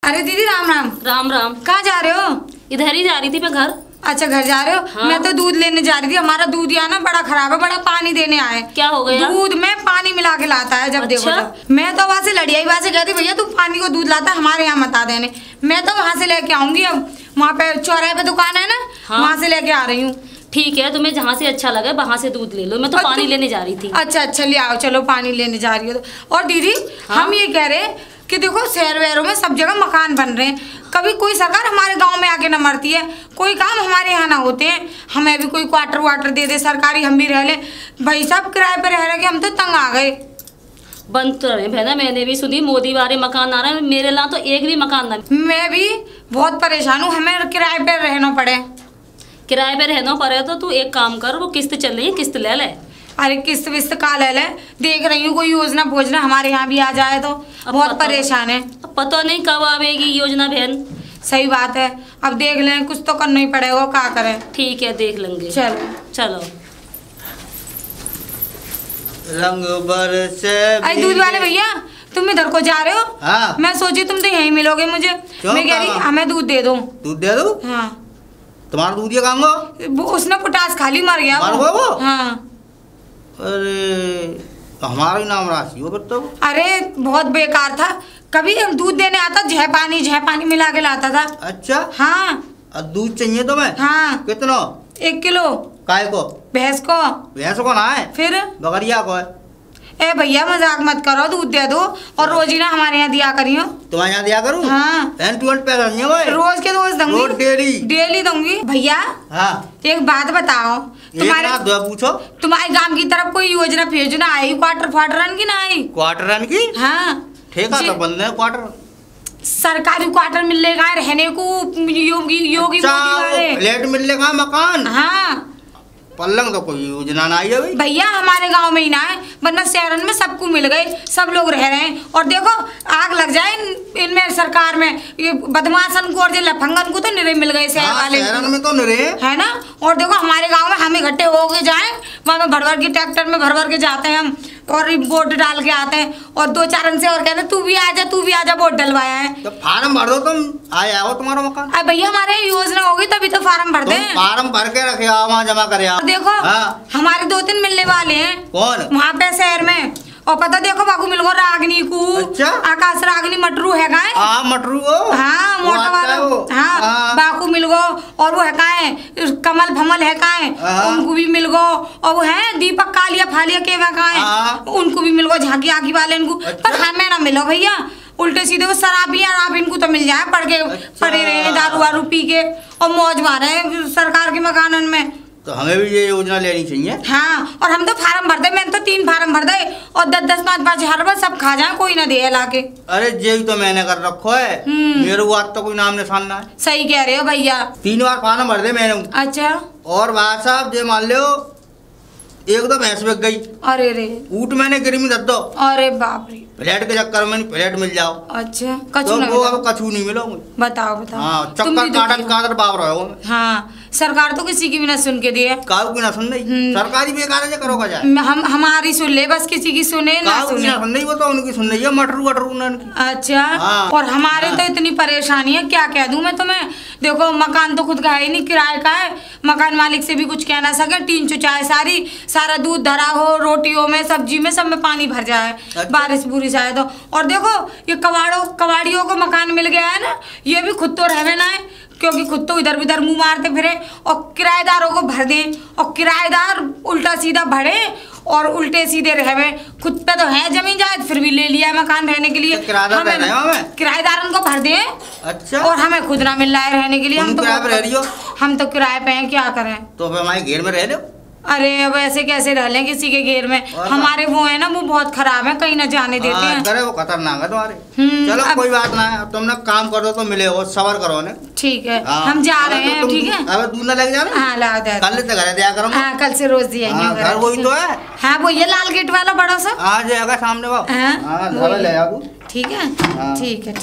अरे दीदी राम राम। राम राम। कहाँ जा रहे हो? इधर ही जा रही थी मैं घर। अच्छा घर जा रहे हो? हाँ। मैं तो दूध लेने जा रही थी। हमारा दूध यहाँ ना बड़ा खराब है, बड़ा पानी देने आए। क्या हो गया? दूध में पानी मिला के लाता है जब। अच्छा? देखो जब मैं तो वहाँ से लड़ियाई वहाँ से कहती भैया तू पानी को दूध लाता हमारे यहाँ मत आ देने। मैं तो वहाँ से लेके आऊंगी। अब वहाँ पे चौराहे पे दुकान है ना, हाँ। वहाँ से लेके आ रही हूँ। ठीक है, तुम्हें जहाँ से अच्छा लगे वहाँ से दूध ले लो। मैं तो पानी लेने जा रही थी। अच्छा अच्छा ले आओ, चलो पानी लेने जा रही हो तो। और दीदी हाँ? हम ये कह रहे कि देखो शहर वहरों में सब जगह मकान बन रहे हैं, कभी कोई सरकार हमारे गांव में आके न मरती है, कोई काम हमारे यहाँ ना होते हैं। हमें भी कोई क्वार्टर वाटर दे दे सरकारी, हम भी रह ले। भाई साहब किराए पे रह रहे हम तो तंग आ गए। बंद तो रहे भैया, मैंने भी सुनी मोदी वाले मकान आ रहे हैं, मेरे ला तो एक भी मकान ना। मैं भी बहुत परेशान हूँ, हमें किराए पे रहना पड़े। किराए पे रहना पड़े तो तू एक काम कर, वो किस्त चल रही है किस्त ले ले। अरे किस्त विस्त का ले ले, देख रही हूँ कोई योजना भोजना हमारे यहाँ भी आ जाए तो। बहुत परेशान है। अब पता नहीं कब आवेगी योजना बहन। सही बात है, अब देख लें, कुछ तो करना ही पड़ेगा, क्या करें। ठीक है देख लेंगे। चलो चलो। रंग बरसे। अरे दूध वाले भैया तुम इधर को जा रहे हो? हाँ। मैं सोची तुम तो यहीं मिलोगे मुझे। मैं कह रही हमें दूध दे दो। दूध दे दो? हाँ। तुम्हारा दूध ये काम हो? उसने पोटास खाली मर गया वो। हाँ। अरे तो हमारा ही नाम राशि हो तो। अरे बहुत बेकार था, कभी हम दूध देने आता झह पानी मिला के लाता था। अच्छा हाँ। और दूध चाहिए तुम्हें? हाँ। कितना? 1 किलो। काय को? भैंस को। भैंस को ना है, फिर बकरिया को है। ए भैया मजाक मत करो, दूध दे दो और रोज ही ना हमारे यहाँ दिया करियो। तुम्हारे यहाँ दिया करूँ? हाँ। रोज के रोज दूंगी, डेली दूंगी। भैया हाँ एक बात बताओ, तुम्हारे पूछो, तुम्हारे गांव की तरफ कोई योजना आई क्वार्टर फाटरन की ना आई? क्वार्टर की? हाँ। ठेका तो बंद है क्वार्टर। सरकारी क्वार्टर मिलेगा रहने को, योगी फ्लैट मिलेगा मकान। हाँ। पलंग तो कोई योजना ना आई है भाई। भैया हमारे गांव में ही ना है, वरना शहरन में सबको मिल गए, सब लोग रह रहे हैं। और देखो आग लग जाए इनमें सरकार में, ये बदमाशन को और जो लफंगन को तो निरे मिल गए शहर वाले। शहरन में तो निरे है ना। और देखो हमारे गांव में हम इकट्ठे हो के जाए, वहाँ भर भर के ट्रैक्टर में भर के जाते हैं हम, और वोट डाल के आते हैं। और 2-4 से और कहते तू भी आ जा वोट डलवाया है। तो फार्म भर दो, तुम आया हो तुम्हारा मकान। अरे भैया हमारे योजना होगी तभी तो फार्म भर दे। फार्म भर के रखे वहाँ जमा करे। देखो हमारे 2-3 मिलने वाले हैं। कौन? वहाँ पे शहर में। और पता देखो बाकू मिल गो रागनी को। अच्छा? आकाश रागनी मटरू है गाय। हाँ मटरू हो। हाँ मोटा वाला। हाँ बाकू मिल गो। और वो है गाय कमल भमल है गाय, उनको भी मिल गो। और वो है दीपक कालिया फालिया के गाय, उनको भी मिल गो, झांकी आगी वाले इनको। पर हमें ना मिलो भैया, उल्टे सीधे वो शराबी आप इनको तो मिल जाए, पड़े रहे दारू वारू पी के और मौज मारे सरकार के मकानन में। तो हमें भी ये योजना लेनी चाहिए। हाँ। और हम तो फार्म भर दे, मैंने तो 3 फार्म भर दे और 10-10 5-5 हज़ार सब खा जाए, कोई ना दे लाके। अरे ये तो मैंने कर रखो है, मेरे बात तो कोई नाम निशान ना है। सही कह रहे हो भैया। 3 बार फार्म भर दे मैंने। अच्छा। और भाई साहब ये मान लो एक तो भैंस बिक गई। अरे रे। ऊँट मैंने गिरी में धर दो। अरे बाप रे। फ्लैट के चक्कर में फ्लैट मिल जाओ। अच्छा कछू तो वो अब कछू नहीं मिलो मुझे। बताओ। हाँ चक्कर काटन बाप रहे हो। हाँ सरकार तो किसी की भी ना सुन के दिए। काऊ की ना सुन नहीं, सरकारी बेकार है करो का जाए। हमारी सुन ले बस, किसी की सुने ना सुने। सुन नहीं, वो तो उनकी सुन नहीं है, मटरू उनकी। अच्छा। हाँ। और हमारे तो इतनी परेशानी है, क्या कह दूं मैं तुम्हें। देखो मकान तो खुद का है ही नहीं, किराए का है। मकान मालिक से भी कुछ कह ना सके, टीन चुचाए सारा दूध धरा हो, रोटियों में सब्जी में सब में पानी भर जाए। अच्छा? बारिश बुरी से आए तो। और देखो ये कबाड़ियों को मकान मिल गया है ना, ये भी खुद तो रहवे ना है, क्योंकि खुद तो इधर उधर मुंह मारते फिरे। और किराएदारों को भर दें, और किराएदार उल्टा सीधा भरे और उल्टे सीधे रहे। खुद पे तो है जमीन जायद, फिर भी ले लिया मकान रहने के लिए। किराएदार उनको भर दें। अच्छा। और हमें खुद ना मिल रहा है रहने के लिए। हम तो किराए पे हैं, क्या करें। तो हमारे घेर में रह लो। अरे अब ऐसे कैसे रह लें किसी के घेर में। हमारे वो है ना, वो बहुत खराब है, कहीं ना जाने देते हैं। अरे वो खतरनाक है तुम्हारे। चलो कोई बात ना है, तुम ना काम कर दो तो मिले हो, सबर करो ने। ठीक है। हम जा रहे हैं। ठीक है। अब दूध ना लग जाना। हाँ ला दे। कल से घर दिया करो। हाँ कल से रोज दिएंगे। घर वही तो है। हाँ वो ये लाल गेट वाला बड़ा सा आ जाएगा सामने वो। ले आ तू। ठीक है। ठीक है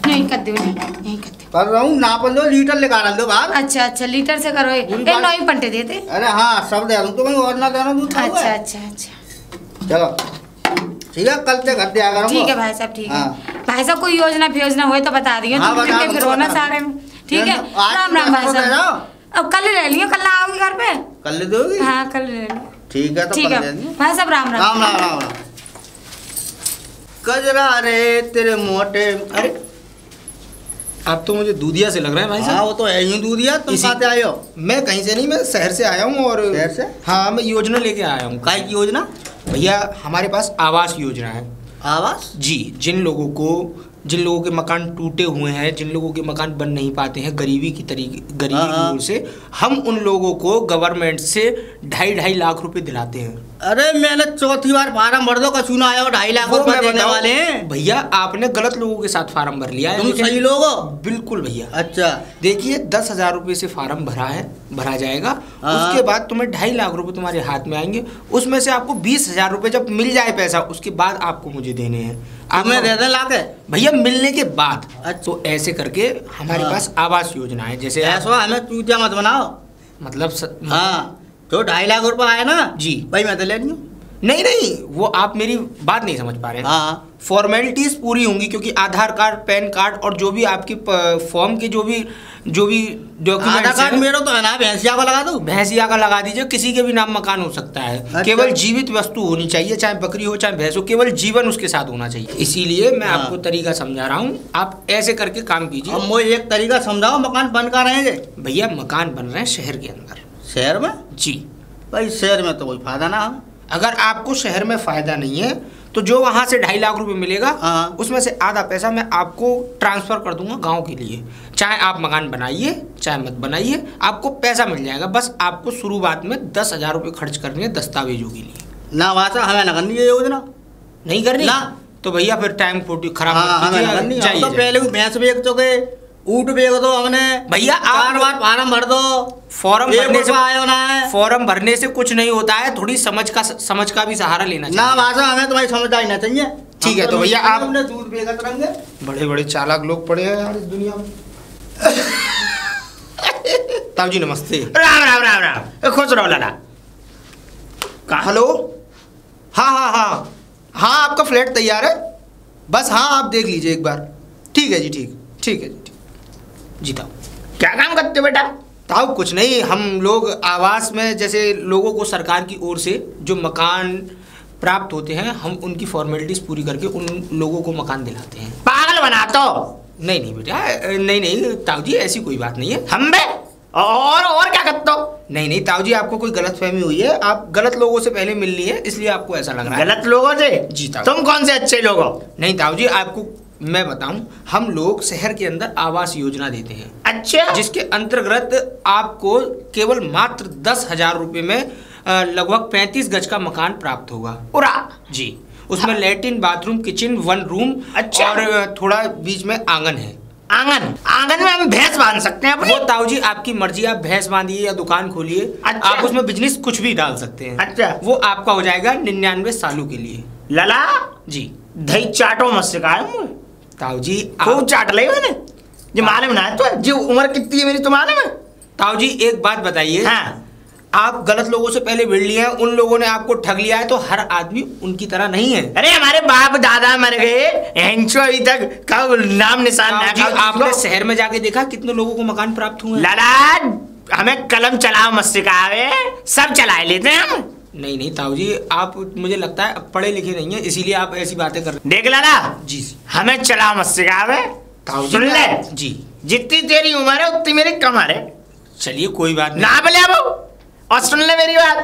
नहीं कर दो, नहीं कर दो। कर रहा हूँ, नाप लो, लीटर निकाल दो बाहर। अच्छा लीटर से करो। नहीं पंटे देते। अरे हाँ सब दे दूँ, तो कहीं और ना देना दूध। अच्छा। चलो ठीक है, कल से घर दिया करो। ठीक है भाई साहब, ठीक है। भाई साहब कोई योजना फियोजना हो तो बता दियो। हाँ, तुम बता, फिर हो ना सारे में। ठीक है, राम राम भाई साहब। अब कल ले लियो, कल आओगी घर पे? कल ले दोगी? हाँ कल ले लियो। ठीक है, तो ठीक कल है ले लियो। भाई साहब, राम राम। राम राम राम राम। कजरा रे तेरे मोटे। अरे आप तो मुझे दूधिया से लग रहे हैं भाई हाँ, साहब। वो तो है ही दूधिया। तुम कहाँ से आए हो? मैं कहीं से नहीं, मैं शहर से आया हूँ। और शहर से? हाँ, मैं योजना लेके आया हूँ। काय की योजना? भैया हमारे पास आवास योजना है। आवास? जी, जिन लोगों के मकान टूटे हुए हैं, जिन लोगों के मकान बन नहीं पाते हैं गरीबी की ओर से, हम उन लोगों को गवर्नमेंट से 2.5 लाख रुपए दिलाते हैं। अरे मैंने चौथी बार फार्म भर दो का सुना है, 2.5 लाख वो रुपए मैं देने बताऊं, वाले हैं। भैया आपने गलत लोगों के साथ फार्म भर लिया है। तुम लेकिन सही लोग हो? बिल्कुल भैया। अच्छा, देखिए 10,000 रुपये से फार्म भरा जाएगा। हाँ। उसके बाद तुम्हें 2.5 लाख रुपए तुम्हारे हाथ में आएंगे। उसमें से आपको 20,000 रुपये जब मिल जाए पैसा, उसके बाद आपको मुझे देने हैं। तुम्हें दे दे लाके? भैया मिलने के बाद। अच्छा। तो ऐसे करके हमारे हाँ। पास आवास योजना है। जैसे ऐसा हमें चूतिया मत बनाओ। मतलब हाँ, तो 2.5 लाख रुपए आए ना जी, भाई मैं तो ले लूँ। नहीं, वो आप मेरी बात नहीं समझ पा रहे हैं। हाँ, फॉर्मेलिटीज पूरी होंगी, क्योंकि आधार कार्ड, पैन कार्ड और जो भी आपकी फॉर्म के जो भी डॉक्यूमेंट्स आधार कार्ड मेरा तो है ना, भैंसिया को लगा दूँ? भैंसिया का लगा दीजिए। किसी के भी नाम मकान हो सकता है। अच्छा। केवल जीवित वस्तु होनी चाहिए, चाहे बकरी हो चाहे भैंस हो, केवल जीवन उसके साथ होना चाहिए। इसीलिए मैं हाँ। आपको तरीका समझा रहा हूँ, आप ऐसे करके काम कीजिए। अब मुझे एक तरीका समझाओ, मकान बन कर रहेंगे? भैया मकान बन रहे हैं शहर के अंदर। शहर में? जी। भाई शहर में तो कोई फायदा ना हो। अगर आपको शहर में फायदा नहीं है तो जो वहाँ से 2.5 लाख रुपए मिलेगा, हाँ। उसमें से आधा पैसा मैं आपको ट्रांसफर कर दूंगा गांव के लिए। चाहे आप मकान बनाइए चाहे मत बनाइए, आपको पैसा मिल जाएगा। बस आपको शुरुआत में 10,000 रुपये खर्च करने हैं दस्तावेजों के लिए। ना वाचा हमें न करनी है योजना। नहीं करनी ना। तो भैया फिर टाइम खराब हाँ, मत हमें कीजिए, न करनी। जाइए, तो जाइए। पहले भैंस बेच चुके, ऊँट बेच दो हमने। भैया आप 4 बार फार्म भर दो। फॉर्म भरने से आयो ना है। फॉर्म भरने से कुछ नहीं होता है, थोड़ी समझ का भी सहारा लेना ना चाहिए। वाचा हमें तुम्हारी समझदारी ना चाहिए। ठीक है, तो भैया आप हमने दूध बेचत रहेंगे। बड़े बड़े चालाक लोग पड़े हैं यार इस दुनिया में। ताऊ जी नमस्ते। राम राम राम राम, खुश रहो लाला। हेलो। हाँ, आपका फ्लैट तैयार है। बस हाँ, आप देख लीजिए एक बार। ठीक है जी, ठीक है जी ताऊ। क्या काम करते हो बेटा? ताऊ कुछ नहीं, हम लोग आवास में जैसे लोगों को सरकार की ओर से जो मकान प्राप्त होते हैं, हम उनकी फॉर्मेलिटीज पूरी करके उन लोगों को मकान दिलाते हैं। पागल बना तो? नहीं बेटा, नहीं ताऊ जी, ऐसी कोई बात नहीं है। हम बे और क्या करते हो? नहीं ताऊ जी, आपको कोई गलतफहमी हुई है। आप गलत लोगों से पहले मिल ली है, इसलिए आपको ऐसा लग रहा है। गलत लोगों से? जी ताऊ। तुम कौन से अच्छे लोग हो? नहीं ताऊ जी, आपको मैं बताऊं, हम लोग शहर के अंदर आवास योजना देते हैं। अच्छा। जिसके अंतर्गत आपको केवल मात्र 10,000 रुपये में लगभग 35 गज का मकान प्राप्त होगा पूरा? जी। उसमें लैट्रिन, बाथरूम, किचन, 1 रूम। अच्छा। और थोड़ा बीच में आंगन है। आंगन में हम भैंस बांध सकते हैं अपनी? वो ताऊ जी आपकी मर्जी, आप भैंस बांधिए या दुकान खोलिए। अच्छा। आप उसमें बिजनेस कुछ भी डाल सकते हैं। अच्छा। वो आपका हो जाएगा 99 सालों के लिए। लाला जी। दही चाटो मत सिखाए। ताऊ जी खूब चाट ली मैंने, जो मालूम ना है तो जो उम्र कितनी है मेरी तुम्हारे में। ताऊ जी एक बात बताइए। हाँ। आप गलत लोगों से पहले भिड़ लिए हैं, उन लोगों ने आपको ठग लिया है, तो हर आदमी उनकी तरह नहीं है। अरे हमारे बाप दादा मर गए, हेंचो अभी तक का नाम निशान ताऊ जी, ना। आपने शहर में जाके देखा कितने लोगों को मकान प्राप्त हुए हैं? लाला हमें कलम चलाओ मत सिखावे, सब चला लेते हैं हम। नहीं ताऊ जी, आप मुझे लगता है पढ़े लिखे नहीं है, इसीलिए आप ऐसी बातें कर रहे हैं। देख लाला जी। हमें चलाओ मत सिखावे। ताऊ जी सुन ले जी, जितनी तेरी उम्र है उतनी मेरी कम है। चलिए कोई बात नहीं। ना बोले अब, और सुन ले मेरी बात,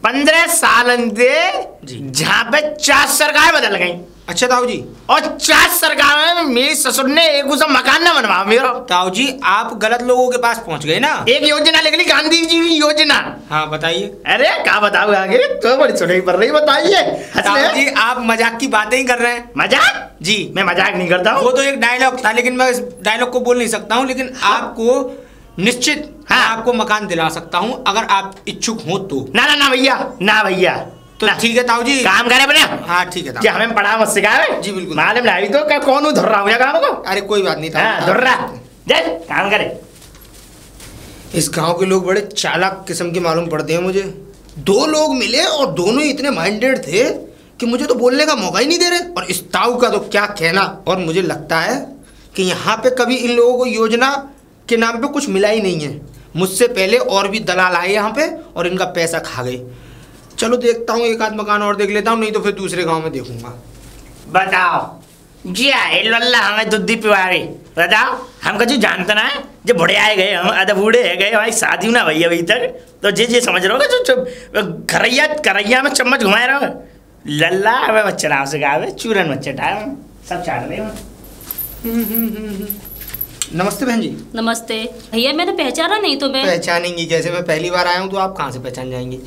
15 साल जी। जहाँ पे 4 सरकार बदल गई। अच्छा ताऊ जी। और 4 सरकार में मेरी ससुर ने एक उसे मकान न बनवा मेरा। ताऊ जी आप गलत लोगों के पास पहुंच गए ना। एक योजना निकली गांधी जी की योजना। हाँ बताइए। अरे क्या बताऊँ आगे, तो बड़ी सुनाई पड़ रही, बताइए। ताऊ जी आप मजाक की बातें ही कर रहे हैं। मजाक? जी। मैं मजाक नहीं करता हूँ। वो तो एक डायलॉग था, लेकिन मैं इस डायलॉग को बोल नहीं सकता हूँ, लेकिन आपको निश्चित हाँ। आपको मकान दिला सकता हूँ अगर आप इच्छुक हो तो। ना भैया, ना भैया। तो ठीक है ताऊ जी, काम करे अपने। हाँ ठीक है ताऊ। कि हमें पढ़ा मत सिखावे। जी बिल्कुल। मालूम नहीं तो क्या कौन धुर रहा हूँ काम को। अरे कोई बात नहीं हाँ धुर रहा, जय काम करे। इस गांव के लोग बड़े चालाक किस्म के मालूम पड़ते हैं मुझे। 2 लोग मिले और दोनों इतने माइंडेड थे कि मुझे तो बोलने का मौका ही नहीं दे रहे। और इस ताऊ का तो क्या कहना। और मुझे लगता है कि यहाँ पे कभी इन लोगों को योजना के नाम पे कुछ मिला ही नहीं है। मुझसे पहले और भी दलाल आए यहाँ पे और इनका पैसा खा गए। चलो देखता हूँ, एक आध मकान और देख लेता हूँ, नहीं तो फिर दूसरे गांव में देखूंगा। बताओ जी आए लल्ला हमें दूधी पिवावे। बताओ हमका जो जानता ना है जब बूढ़े आए गए हम आधा बूढ़े है गए हमारी शादी ना भैया अभी तक तो जे समझ रहे हो जो करैया में चम्मच घुमाए रहो लल्ला हमें मच्छर चढ़ाव से गावे चूरन मच्छर चढ़ाए सब चाट रहे हो। नमस्ते बहन जी। नमस्ते भैया, मैंने पहचाना नहीं तो मैं। पहचानेंगी कैसे, मैं पहली बार आया हूँ तो आप कहाँ से पहचान जाएंगी।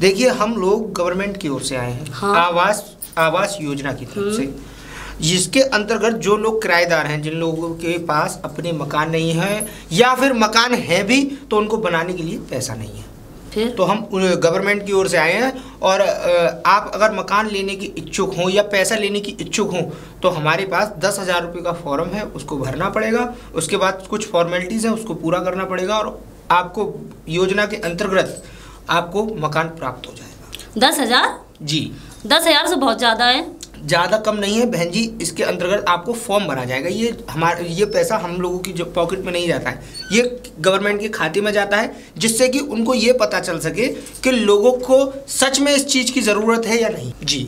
देखिए हम लोग गवर्नमेंट की ओर से आए हैं। हाँ। आवास योजना की तरफ से, जिसके अंतर्गत जो लोग किराएदार हैं, जिन लोगों के पास अपने मकान नहीं है या फिर मकान है भी तो उनको बनाने के लिए पैसा नहीं है, फिर तो हम गवर्नमेंट की ओर से आए हैं। और आप अगर मकान लेने की इच्छुक हों या पैसा लेने की इच्छुक हों तो हमारे पास 10,000 रुपये का फॉर्म है, उसको भरना पड़ेगा। उसके बाद कुछ फॉर्मेलिटीज़ हैं, उसको पूरा करना पड़ेगा और आपको योजना के अंतर्गत आपको मकान प्राप्त हो जाएगा। 10,000? जी 10,000 से बहुत ज़्यादा है। ज़्यादा कम नहीं है बहन जी, इसके अंतर्गत आपको फॉर्म भरा जाएगा। ये पैसा हम लोगों की जो पॉकेट में नहीं जाता है, ये गवर्नमेंट के खाते में जाता है, जिससे कि उनको ये पता चल सके कि लोगों को सच में इस चीज़ की ज़रूरत है या नहीं। जी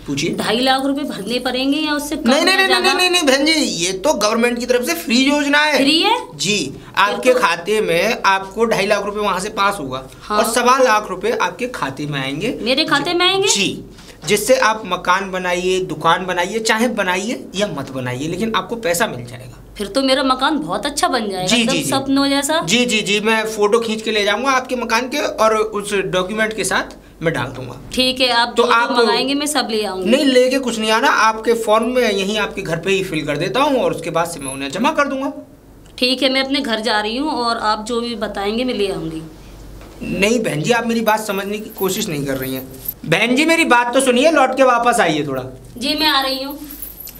पूछिए। 2.5 लाख रुपए भरने पड़ेंगे या उससे कम? नहीं बहन जी, ये तो गवर्नमेंट की तरफ से फ्री योजना है। फ्री है जी। आपके खाते में आपको 2.5 लाख रुपए वहाँ से पास होगा। हाँ। और 1.25 लाख रुपए आपके खाते में आएंगे। मेरे खाते में आएंगे? जी, जिससे आप मकान बनाइए, दुकान बनाइए, चाहे बनाइए या मत बनाइए, लेकिन आपको पैसा मिल जाएगा। फिर तो मेरा मकान बहुत अच्छा बन जाएगा। जी, सपनों जैसा। जी, मैं फोटो खींच के ले जाऊंगा आपके मकान के और उस डॉक्यूमेंट के साथ मैं डाल दूंगा। ठीक है, आप तो जो आप मंगाएंगे मैं सब ले आऊंगी। नहीं, लेके कुछ नहीं आना, आपके फॉर्म में यहीं आपके घर पे ही फिल कर देता हूँ और उसके बाद से मैं उन्हें जमा कर दूंगा। ठीक है, मैं अपने घर जा रही हूँ और आप जो भी बताएंगे मैं ले आऊंगी। नहीं बहन जी, आप मेरी बात समझने की कोशिश नहीं कर रही हैं। बहन जी मेरी बात तो सुनिए, लौट के वापस आइए थोड़ा। जी मैं आ रही हूँ।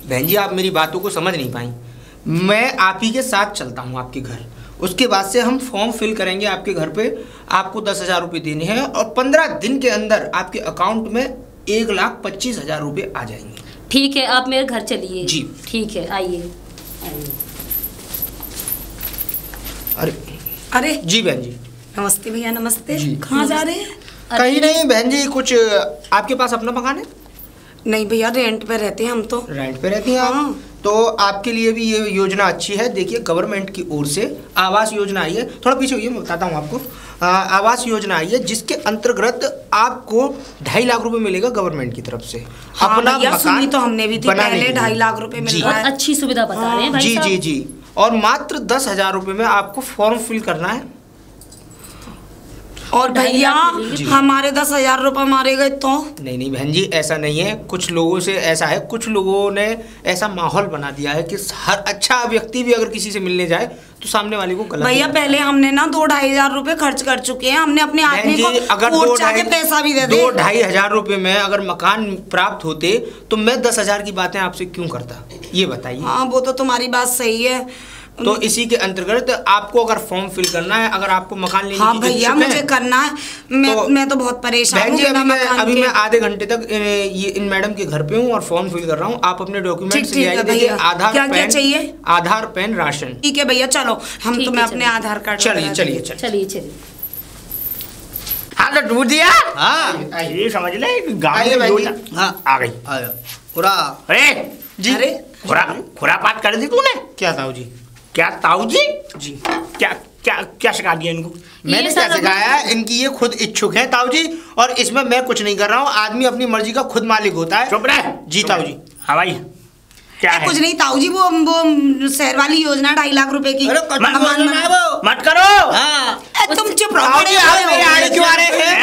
बहन जी आप मेरी बातों को समझ नहीं पाई। मैं आप ही के साथ चलता हूँ आपके घर, उसके बाद से हम फॉर्म फिल करेंगे आपके घर पे। आपको 10,000 रुपये देने हैं और 15 दिन के अंदर आपके अकाउंट में 1,25,000 रुपये आ जाएंगे। ठीक है, आप मेरे घर चलिए। जी ठीक है, आइए। अरे जी बहन जी। नमस्ते भैया। नमस्ते। जी। कहाँ जा रहे हैं? कहीं नहीं बहन जी, कुछ आपके पास अपना मकान है? नहीं भैया, रेंट पे रहते हैं हम तो। रेंट पे रहती हैं आप? हाँ। तो आपके लिए भी ये योजना अच्छी है। देखिए गवर्नमेंट की ओर से आवास योजना आई है। थोड़ा पीछे होइए, मैं बताता हूँ आपको। आवास योजना आई है जिसके अंतर्गत आपको 2.5 लाख रुपए मिलेगा गवर्नमेंट की तरफ से। हाँ, अपना मकान तो हमने भी थी पहले, 2.5 लाख रुपए मिल रहा है। बहुत अच्छी सुविधा बता रहे हैं भाई साहब। जी। और मात्र 10,000 रुपये में आपको फॉर्म फिल करना है। और भैया हमारे 10,000 रुपये मारे गए तो? नहीं बहन जी, ऐसा नहीं है। कुछ लोगों से ऐसा है, कुछ लोगों ने ऐसा माहौल बना दिया है कि हर अच्छा व्यक्ति भी अगर किसी से मिलने जाए तो सामने वाले को गलत। भैया पहले हमने ना 2-2.5 हजार रुपए खर्च कर चुके हैं। हमने अपने आदमी को अगर पैसा भी दे दे। 2-2.5 हजार रुपए में अगर मकान प्राप्त होते तो मैं 10,000 की बातें आपसे क्यों करता, ये बताइए। हाँ वो तो तुम्हारी बात सही है। तो इसी के अंतर्गत आपको अगर फॉर्म फिल करना है, अगर आपको मकान लेने की भैया मुझे करना है। मैं तो बहुत परेशान हूँ। अभी मैं आधे घंटे तक ये इन मैडम के घर पे हूँ और फॉर्म फिल कर रहा हूँ। आप अपने डॉक्यूमेंट्स ले आइए। देखिए आधार, पैन चाहिए। आधार, पैन, राशन। ठीक है भैया, चलो हम तुम्हें अपने आधार कार्ड। चलिए। हाँ तो दूध दिया। हाँ ये समझ ले गाँव। हाँ आ गई। अरे जी, खुरापात कर दी तूने। क्या ताऊ जी? क्या ताऊ जी? जी क्या सिखा दिया इनको? मैंने क्या सिखाया है? इनकी ये खुद इच्छुक है ताऊ जी, और इसमें मैं कुछ नहीं कर रहा हूँ। आदमी अपनी मर्जी का खुद मालिक होता है। चुप रहे। जी ताऊ जी। हाँ भाई क्या है? कुछ नहीं ताऊ जी, वो शहर वाली योजना 2.5 लाख रुपए की। मत करो। हाँ तुम चुप ताऊ जी रहो। क्यों आ रहे हैं?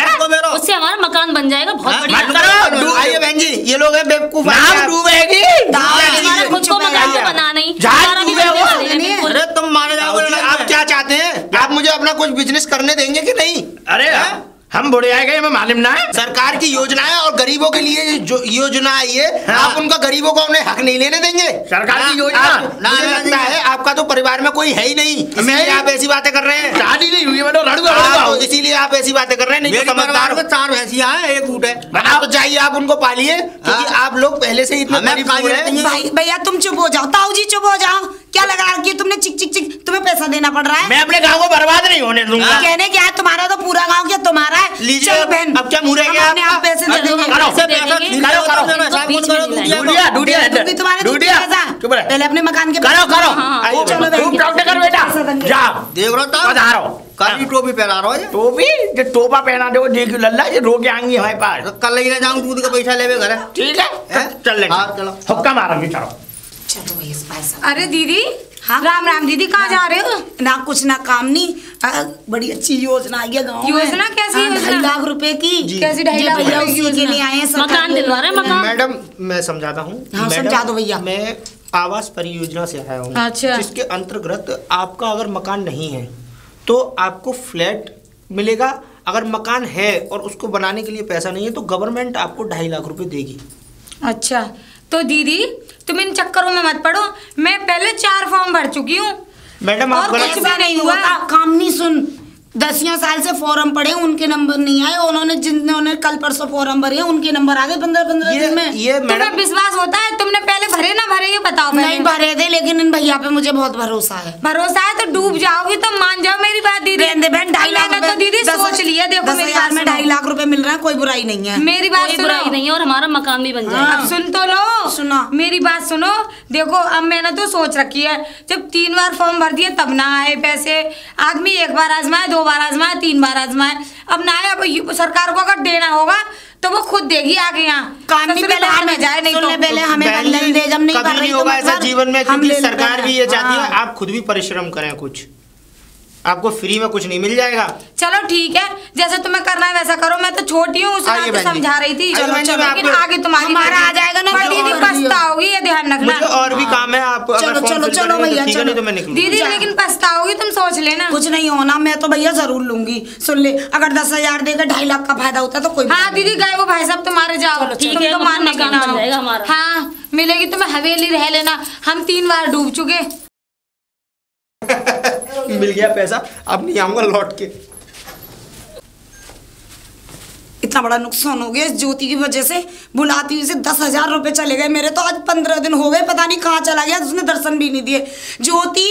उससे हमारा मकान बन जाएगा बहुत बढ़िया। मत करो। आइए बहन जी, ये लोग हैं बेवकूफ। नाम डूबेगी। हमारा खुद को मकान तो बना नहीं। अरे तुम माने जाओगे। आप क्या चाहते हैं? आप मुझे अपना कुछ बिजनेस करने देंगे कि नहीं? अरे हम बुढ़े आए गए, हमें मालूम ना है। सरकार की योजनाएं और गरीबों के लिए जो योजना आई है, आप उनका गरीबों को उन्हें हक नहीं लेने देंगे। सरकार की योजना मुझे लगता है आपका तो परिवार में कोई है ही नहीं, इसलिए आप ऐसी बातें कर रहे हैं। शादी नहीं हुई है, तो इसीलिए आप ऐसी बातें कर रहे हैं। नहीं तो समझदार 4 भैंसियां हैं, 1 ऊँट है। तो जाइए आप उनको पालिए, क्योंकि आप लोग पहले से इतने गरीब हैं। भैया तुम चुप हो जाओ, ताऊ जी चुप हो जाओ। क्या लग रहा है कि तुमने चिक चिक चिक तुम्हें पैसा देना पड़ रहा है? मैं अपने गाँव को बर्बाद नहीं होने दूंगा। कहने क्या है, तुम्हारा तो पूरा गाँव क्या तुम्हारा है? लीजिए अब क्या मुँह रह गया? आप पैसे दे देंगे। पहले अपने मकान के काली टोपी पहना रहा है। टोपी जो टोपा पहना दो, देख लल्ला ये रो के आएंगी हमारे पास। कल लेके जाऊँ दूध का पैसा लेवे घर। ठीक है चल ले, चलो हुक्का मारेंगे। चलो चलो भैया। अरे दीदी, हाँ? राम राम दीदी, कहाँ जा रहे हो? ना कुछ ना काम नहीं, बड़ी अच्छी योजना आई है गाँव में। योजना कैसी योजना? 2.5 लाख रुपए की। कैसी 2.5 लाख भैया रुपए की उसी के लिए आए हैं। मकान दिलवा रहे हैं, मकान। मैडम मैं समझाता हूँ। हाँ, समझा दो भैया। मैं आवास परियोजना से आया हूँ। अच्छा। जिसके अंतर्गत आपका अगर मकान नहीं है तो आपको फ्लैट मिलेगा। अगर मकान है और उसको बनाने के लिए पैसा नहीं है तो गवर्नमेंट आपको 2.5 लाख रुपए देगी। अच्छा, तो दीदी तुम इन चक्करों में मत पड़ो, मैं पहले 4 फॉर्म भर चुकी हूँ। मैडम आप कुछ भी नहीं हुआ। काम नहीं, सुन 10 साल से फॉर्म पड़े, उनके नंबर नहीं आए। उन्होंने जिन्होंने कल परसों फॉर्म भरे उनके नंबर आ गए 15-15 दिन में। ये तुम्हें मैडम विश्वास होता है? तुमने पहले भरे ना भरे ये बताओ। नहीं भरे थे, लेकिन इन भैया पे मुझे बहुत भरोसा है। भरोसा है तो डूब जाओगी तो मान जाओ मेरी बात दीदी। 2.5 लाख तो दीदी सोच लिया। देखो मेरी बात में 2.5 लाख रुपए मिल रहा है, कोई बुराई नहीं है। मेरी बात कोई बुराई नहीं है और हमारा मकान भी बन जाए। अब सुन तो लो, सुनो मेरी बात सुनो। देखो अब मैंने तो सोच रखी है, जब 3 बार फॉर्म भर दिए तब ना आए पैसे। आदमी 1 बार आजमाए, 2 बार आजमाए, 3 बार आजमाए, अब ना आए। अब सरकार को अगर देना होगा तो वो खुद देगी आगे। यहाँ काम नहीं पहले हमें जाए, नहीं तो पहले हमें बंधन दे। जब नहीं कभी नहीं होगा ऐसा जीवन में, क्योंकि सरकार भी ये चाहती है आप खुद भी परिश्रम करें। कुछ आपको फ्री में कुछ नहीं मिल जाएगा। चलो ठीक है, जैसे तुम्हें करना है वैसा करो। मैं तो छोटी हूँ, उसने समझा रही थी। लेकिन आगे तुम्हारी हमारा आ जाएगा ना, दीदी पछताओगी, ये ध्यान रखना। और भी काम है आप। चलो भैया चलो। तो मैं निकलूं दीदी, लेकिन पछताओगी, तुम सोच लेना। कुछ नहीं होना, मैं तो भैया जरूर लूंगी। सुन ले, अगर 10,000 देकर 2.5 लाख का फायदा होता है तो कोई। हाँ दीदी, गए वो भाई साहब तुम्हारे, जाओ ठीक है, तो मानने का बन जाएगा हमारा। हाँ मिलेगी तुम्हें हवेली, रह लेना। हम 3 बार डूब चुके। मिल गया पैसा, अब नहीं आऊंगा लौट के। इतना बड़ा नुकसान हो गया इस ज्योति की वजह से। बुलाती हुई से 10,000 रुपए चले गए मेरे। तो आज 15 दिन हो गए, पता नहीं कहाँ चला गया, उसने दर्शन भी नहीं दिए। ज्योति,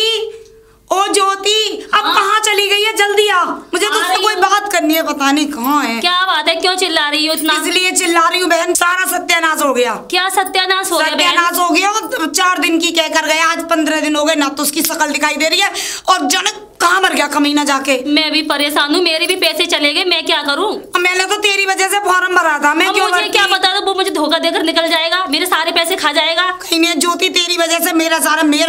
ओ ज्योति, अब कहाँ चली गई है? जल्दी आ, मुझे तुझसे कोई बात करनी है। पता नहीं कहाँ है। क्या बात है, क्यों चिल्ला रही हो इतना? इसलिए चिल्ला रही हूँ बहन, सारा सत्यानाश हो गया। क्या सत्यानाश हो गया? सत्यानाश हो गया। 4 दिन की कह कर गया, आज 15 दिन हो गए ना तो उसकी शक्ल दिखाई दे रही है। और जन कहाँ मर गया कमीना जाके। मैं भी परेशान हूँ, मेरे भी पैसे चले गए, मैं क्या करूँ? मैंने तो तेरी वजह से फॉर्म भरा था। मैं क्यों मुझे क्या पता था वो मुझे धोखा देकर निकल जाएगा, मेरे सारे पैसे खा जाएगा। कहीं नहीं ज्योति, तेरी वजह से मेरा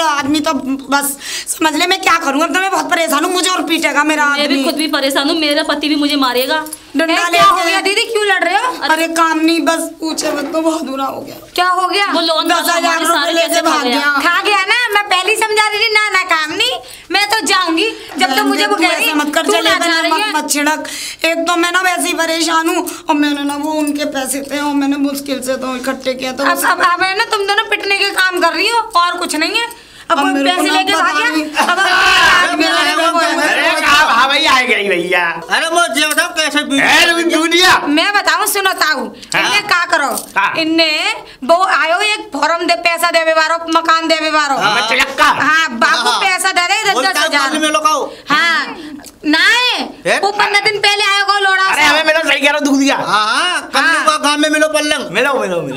आदमी तो बस समझ ले। मैं क्या करूँ, अब तो मैं बहुत परेशान हूँ। मुझे और पीटेगा मेरा आदमी। मैं भी खुद भी परेशान हूँ, मेरा पति भी मुझे मारेगा। क्या हो गया दीदी, क्यों लड़ रहे हो? अरे काम नहीं, बस पूछे मत, तो बहुत बुरा हो गया। क्या हो गया? वो लोन 10,000 रुपए लेके भाग गया। खा गया ना, मैं पहले समझा रही थी। ना काम नहीं, मैं तो जाऊंगी जब तक मुझे ऐसे मत कर, मत छिड़क। एक तो मैं ना वैसे ही परेशान हूँ, और मैंने ना वो उनके पैसे थे और मैंने मुश्किल से तो इकट्ठे किया। तो अब है ना, तुम दोनों पिटने के काम कर रही हो और कुछ नहीं है। अब पैसे लेके भाग गया। हाँ भैया आ गई भैया। अरे वो बताओ कैसे दुनिया। मैं बताऊं, सुनो ताऊ, इन्हें क्या करो। इन्हें वो आयो एक फॉर्म दे, पैसा देवे बारो, मकान देवे बारो। हाँ बाबू पैसा दे दे 10,000। हाँ नहीं, वो 15 दिन पहले आयो को लोड़ा। अरे हमें मिलो, सही कह रहा हूँ, दुख दिया। हाँ गाँव में मिलो पल्लंग। मिलो।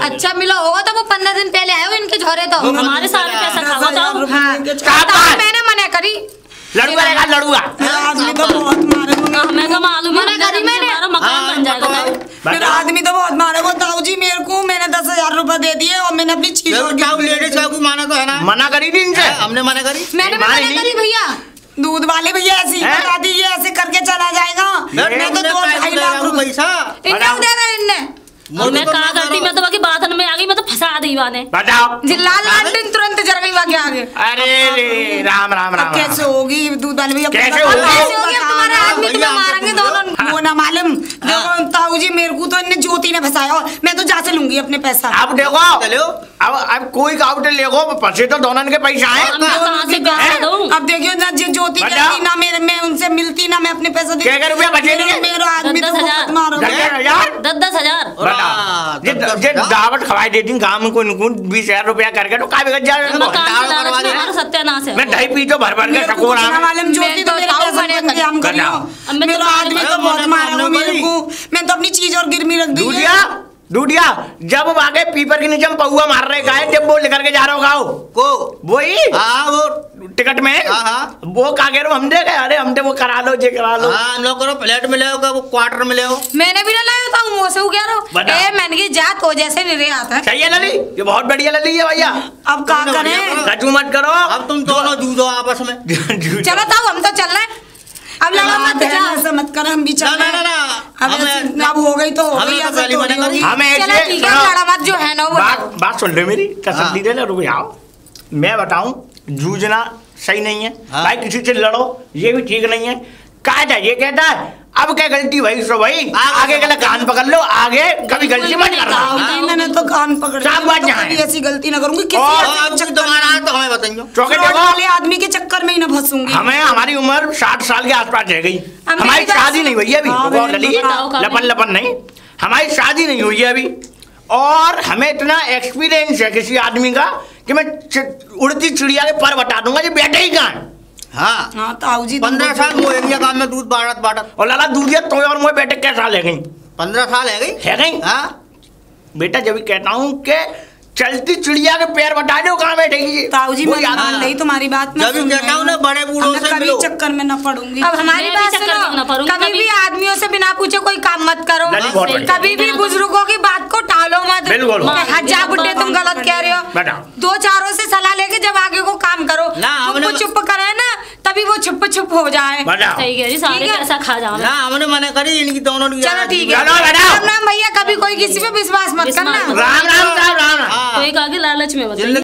अच्छा मिलो होगा तो वो 15 दिन पहले आयो इनके झोरे। तो हमारे सारे पैसा खाओ तो। मैंने मना करी। लड़ुआ आदमी तो बहुत मारे। हमें तो मालूम है, हमारा मकान बन जाएगा। मेरा आदमी तो बहुत मारे वो ताऊ जी। मेरे को मैंने 10,000 रुपए दे दिए और मैंने अपनी चीज माना तो है ना। मना करी थी इनसे, हमने मना करी। मैंने मना करी भैया। दूध वाले भैया ऐसे ही बता दीजिए, ऐसे करके चला जाएगा। मैं तो 2-2.5 लाख रुपए पैसा इन्ने मैं कहा करती, मैं तो बाकी बात में आ गई, मैं तो फंसा दी वाने। बताओ लाल लालटेन तुरंत जल गई वाके आगे। अरे राम राम राम। कैसे होगी दूध वाले भैया? कैसे होगी? तुम्हारे आदमी तुम्हें मारेंगे दोनों। वो ना मालूम वो तो इन्हें ज्योति ने फंसाया, और मैं तो जा से लूंगी अपने पैसा। अब देखो अब कोई काउंटर लेगो पैसे तो दोनों के पैसा है। अब देखियो ना ज्योति कहती ना मेरे, मैं उनसे मिलती ना मैं अपने पैसे क्या रुपया बचे नहीं? मेरा आदमी 10,000 दावत खवाई देती गाँव में कोई 20,000 रुपया करके तो काफी सत्यानाश है। मैं दही पी तो भर भर के टकोरा ज्योति तो मेरे आदमी तो बहुत मारा मेरे को, मैं तो अपनी चीज और गिरवी रख दी। दूधिया जब आगे पीपर के नीचे पौआ मार रहे गाय, जब वो लेकर के जा रहा हो गाओ को वही वो टिकट में वो कागे हम दे गए, अरे हम वो करा लो जे करा लो। हम लोग करो प्लेट मिले हो वो क्वार्टर मिले हो, मैंने भी ना लाया था वो से क्या रहो ए मैंने की जात हो जैसे नहीं आता है। सही है लली, ये बहुत बढ़िया लली है भैया। अब क्या करें, कचू मत करो, अब तुम दोनों जूझो आपस में। चलो ताऊ हम तो चल रहे हैं, अब लगा मत जा, ऐसा मत कर, हम भी चल रहे हैं। अब हो गई तो हो गई, हमें मत जो है ना वो बात सुन ले मेरी, तसल्ली दे ले, रुक जाओ। मैं बताऊं जूझना सही नहीं है भाई, किसी से लड़ो ये भी ठीक नहीं है। कहा था ये कहता है अब क्या गलती भाई सो भाई आगे गला कान पकड़ लो, आगे कभी गलती मत करना। मैंने तो कान पकड़ा, ऐसी गलती ना करूंगी किसी तुम्हारा तो हमें बताइए, चौके वाले आदमी के चक्कर में ही ना फंसूंगी। हमें हमारी उम्र 60 साल के आसपास रह गई, हमारी शादी नहीं हुई है अभी, लपन लपन नहीं, हमारी शादी नहीं हुई है अभी, और हमें इतना एक्सपीरियंस है किसी आदमी का कि मैं उड़ती चिड़िया के पर बता दूंगा ये बैठे ही कहाँ। हाँ ताऊ जी 15 साल मोहंगिया काम में दूध बाटत और लाला दूधिया तो और मोए बेटे क्या साल है गई, 15 साल है गई। हाँ बेटा जब भी कहता हूँ कि चलती चिड़िया के पैर बता दो कहाँ बैठेगी। ताऊ जी मैं मान रही तुम्हारी बात, मैं जब कहता हूँ ना बड़े बूढ़ों से कभी चक्कर में न पड़ूंगी। अब हमारी बात सुनो, कभी भी आदमियों से बिना पूछे कोई काम मत करो, कभी भी बुजुर्गों की बात को टालो मत। हजार बुड्ढे तुम गलत कह रहे हो, 2-4 से सलाह लेके जब आगे को काम करो, चुप करे ना तभी वो छुप हो जाए। खा जाओ ना हमने मना करी इनकी दोनों। चलो ठीक है राम राम भैया, कभी कोई किसी पे विश्वास मत करना। राम राम राम राम। कोई आगे लालच में